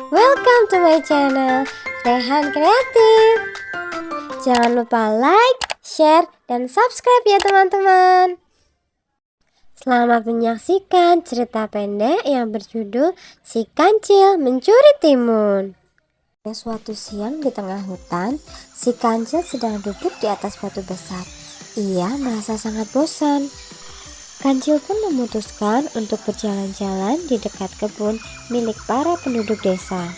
Welcome to my channel Rehan Kreatif. Jangan lupa like, share, dan subscribe ya teman-teman. Selamat menyaksikan cerita pendek yang berjudul Si Kancil Mencuri Timun. Suatu siang di tengah hutan, si kancil sedang duduk di atas batu besar. Ia merasa sangat bosan. Kancil pun memutuskan untuk berjalan-jalan di dekat kebun milik para penduduk desa.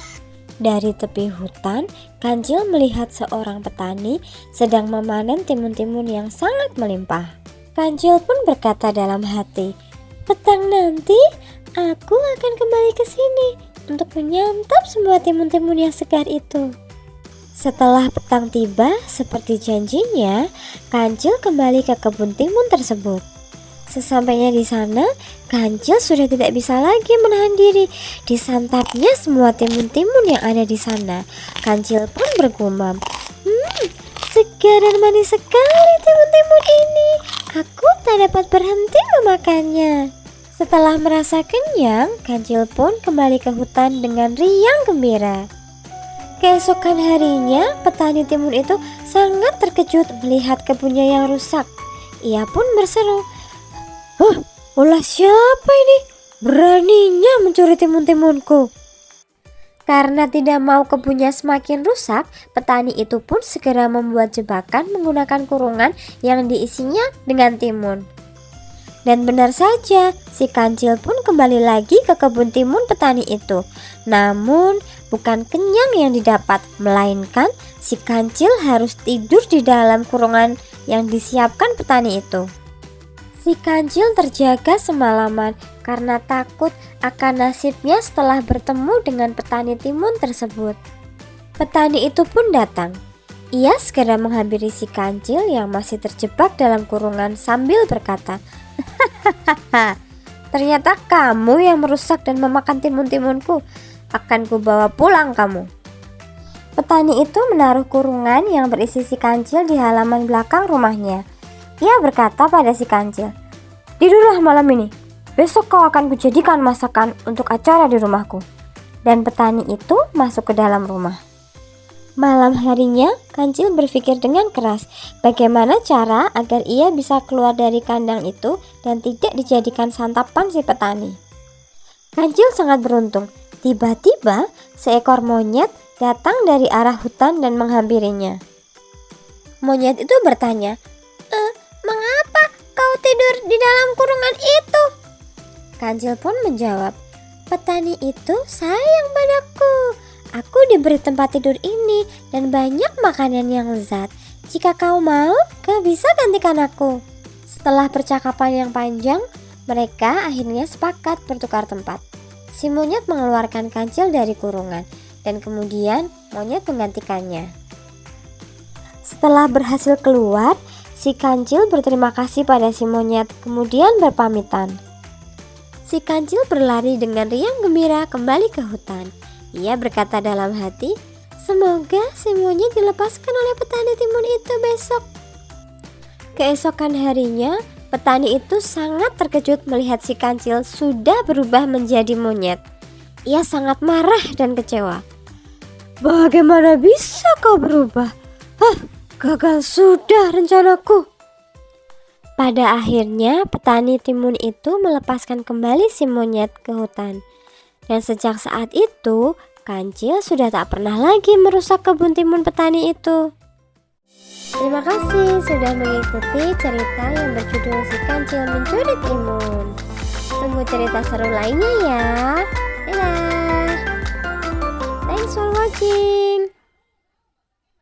Dari tepi hutan, Kancil melihat seorang petani sedang memanen timun-timun yang sangat melimpah. Kancil pun berkata dalam hati, "Petang nanti aku akan kembali ke sini untuk menyantap semua timun-timun yang segar itu." Setelah petang tiba, seperti janjinya, Kancil kembali ke kebun timun tersebut. Sesampainya di sana, Kancil sudah tidak bisa lagi menahan diri. Disantapnya semua timun-timun yang ada di sana. Kancil pun bergumam, segar dan manis sekali timun-timun ini. Aku tak dapat berhenti memakannya." Setelah merasa kenyang, Kancil pun kembali ke hutan dengan riang gembira. Keesokan harinya, petani timun itu sangat terkejut melihat kebunnya yang rusak. Ia pun berseru, ulah siapa ini? Beraninya mencuri timun-timunku." Karena tidak mau kebunnya semakin rusak, petani itu pun segera membuat jebakan menggunakan kurungan yang diisinya dengan timun. Dan benar saja, si Kancil pun kembali lagi ke kebun timun petani itu. Namun, bukan kenyang yang didapat, melainkan si Kancil harus tidur di dalam kurungan yang disiapkan petani itu. Si Kancil terjaga semalaman karena takut akan nasibnya setelah bertemu dengan petani timun tersebut. Petani itu pun datang. Ia segera menghampiri si Kancil yang masih terjebak dalam kurungan sambil berkata, "Ternyata kamu yang merusak dan memakan timun-timunku. Akan kubawa pulang kamu." Petani itu menaruh kurungan yang berisi si Kancil di halaman belakang rumahnya. Ia berkata pada si Kancil, "Tidurlah malam ini. Besok kau akan kujadikan masakan untuk acara di rumahku." Dan petani itu masuk ke dalam rumah. Malam harinya, Kancil berpikir dengan keras bagaimana cara agar ia bisa keluar dari kandang itu dan tidak dijadikan santapan si petani. Kancil sangat beruntung. Tiba-tiba seekor monyet datang dari arah hutan dan menghampirinya. Monyet itu bertanya, "Mengapa kau tidur di dalam kurungan itu?" Kancil pun menjawab, "Petani itu sayang padaku. Aku diberi tempat tidur ini dan banyak makanan yang lezat. Jika kau mau, kau bisa gantikan aku." Setelah percakapan yang panjang, mereka akhirnya sepakat bertukar tempat. Si monyet mengeluarkan Kancil dari kurungan dan kemudian monyet menggantikannya. Setelah berhasil keluar, si Kancil berterima kasih pada si monyet, kemudian berpamitan. Si Kancil berlari dengan riang gembira kembali ke hutan. Ia berkata dalam hati, "Semoga si monyet dilepaskan oleh petani timun itu besok." Keesokan harinya, petani itu sangat terkejut melihat si Kancil sudah berubah menjadi monyet. Ia sangat marah dan kecewa. "Bagaimana bisa kau berubah? Gagal sudah rencanaku." Pada akhirnya petani timun itu melepaskan kembali si monyet ke hutan. Dan sejak saat itu Kancil sudah tak pernah lagi merusak kebun timun petani itu. Terima kasih sudah mengikuti cerita yang berjudul Si Kancil Mencuri Timun. Tunggu cerita seru lainnya ya.